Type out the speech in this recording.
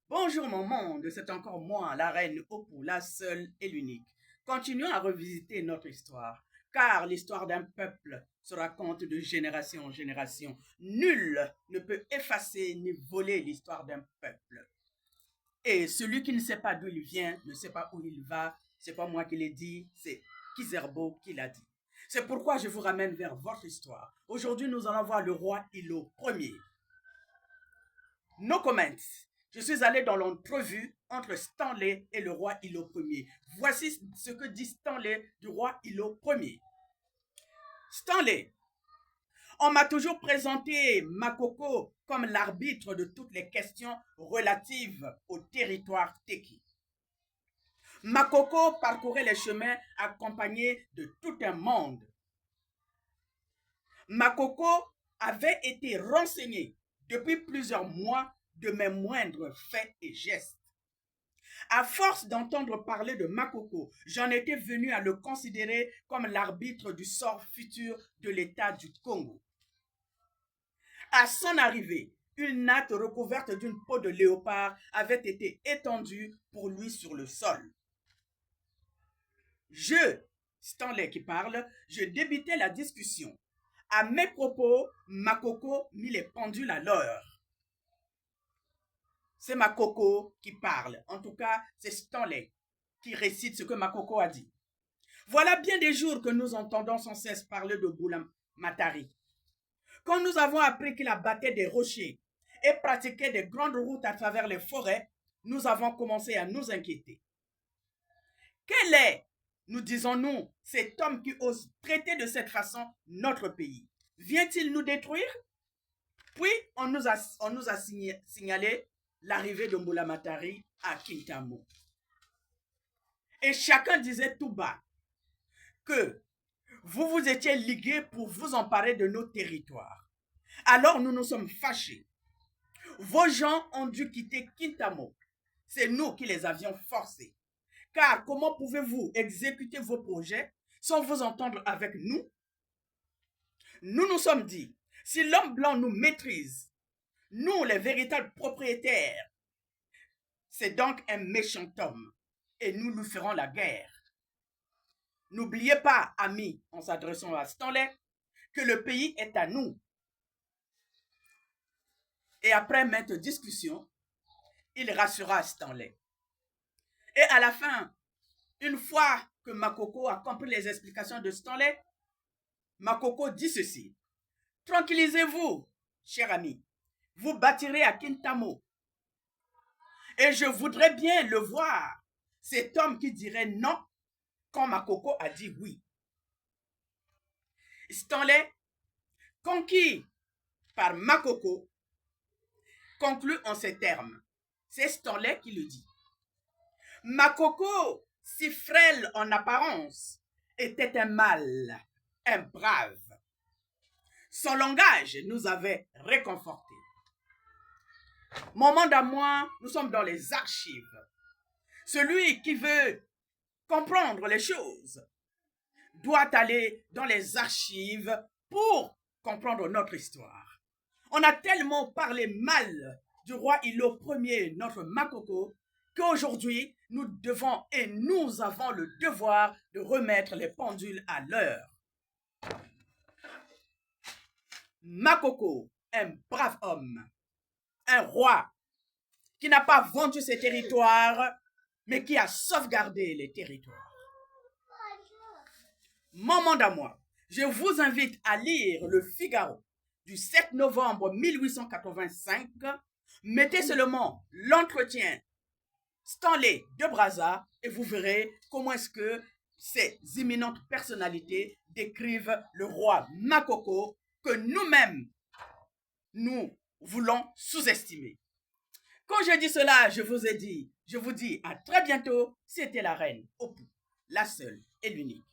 Bonjour mon monde, c'est encore moi, la reine Opu, la seule et l'unique. Continuons à revisiter notre histoire, car l'histoire d'un peuple se raconte de génération en génération. Nul ne peut effacer ni voler l'histoire d'un peuple. Et celui qui ne sait pas d'où il vient, ne sait pas où il va, c'est pas moi qui l'ai dit, c'est Kizerbo qui l'a dit. C'est pourquoi je vous ramène vers votre histoire. Aujourd'hui, nous allons voir le roi Ilo Ier. No comments. Je suis allé dans l'entrevue entre Stanley et le roi Ilo Ier. Voici ce que dit Stanley du roi Ilo Ier. Stanley, on m'a toujours présenté Makoko comme l'arbitre de toutes les questions relatives au territoire Teki. Makoko parcourait les chemins accompagné de tout un monde. Makoko avait été renseigné depuis plusieurs mois de mes moindres faits et gestes. À force d'entendre parler de Makoko, j'en étais venu à le considérer comme l'arbitre du sort futur de l'État du Congo. À son arrivée, une natte recouverte d'une peau de léopard avait été étendue pour lui sur le sol. Stanley qui parle, je débutais la discussion. À mes propos, Makoko mit les pendules à l'heure. C'est Makoko qui parle. En tout cas, c'est Stanley qui récite ce que Makoko a dit. Voilà bien des jours que nous entendons sans cesse parler de Mbulamatari. Quand nous avons appris qu'il abattait des rochers et pratiquait des grandes routes à travers les forêts, nous avons commencé à nous inquiéter. Quel est, nous disons-nous, cet homme qui ose traiter de cette façon notre pays? Vient-il nous détruire? Puis, on nous a signalé l'arrivée de Mbulamatari à Kintamo. Et chacun disait tout bas que vous vous étiez ligués pour vous emparer de nos territoires. Alors nous nous sommes fâchés. Vos gens ont dû quitter Kintamo. C'est nous qui les avions forcés. Car comment pouvez-vous exécuter vos projets sans vous entendre avec nous? Nous nous sommes dit, si l'homme blanc nous maîtrise, nous les véritables propriétaires, c'est donc un méchant homme et nous lui ferons la guerre. N'oubliez pas, amis, en s'adressant à Stanley, que le pays est à nous. Et après maintes discussions, il rassura Stanley. Et à la fin, une fois que Makoko a compris les explications de Stanley, Makoko dit ceci. Tranquillisez-vous, cher ami. Vous bâtirez à Kintamo. Et je voudrais bien le voir, cet homme qui dirait non quand Makoko a dit oui. Stanley, conquis par Makoko, conclut en ces termes. C'est Stanley qui le dit. Makoko, si frêle en apparence, était un mâle, un brave. Son langage nous avait réconfortés. Mon monde à moi, nous sommes dans les archives. Celui qui veut comprendre les choses doit aller dans les archives pour comprendre notre histoire. On a tellement parlé mal du roi Ilo Ier, notre Makoko, qu'aujourd'hui, nous devons et nous avons le devoir de remettre les pendules à l'heure. Makoko, un brave homme, un roi qui n'a pas vendu ses territoires, mais qui a sauvegardé les territoires. Mon monde à moi, je vous invite à lire le Figaro du 7 novembre 1885. Mettez seulement l'entretien Stanley de Brazza et vous verrez comment est-ce que ces imminentes personnalités décrivent le roi Makoko que nous-mêmes, nous voulons sous-estimer. Quand je dis cela, je vous dis à très bientôt. C'était la reine Opu, la seule et l'unique.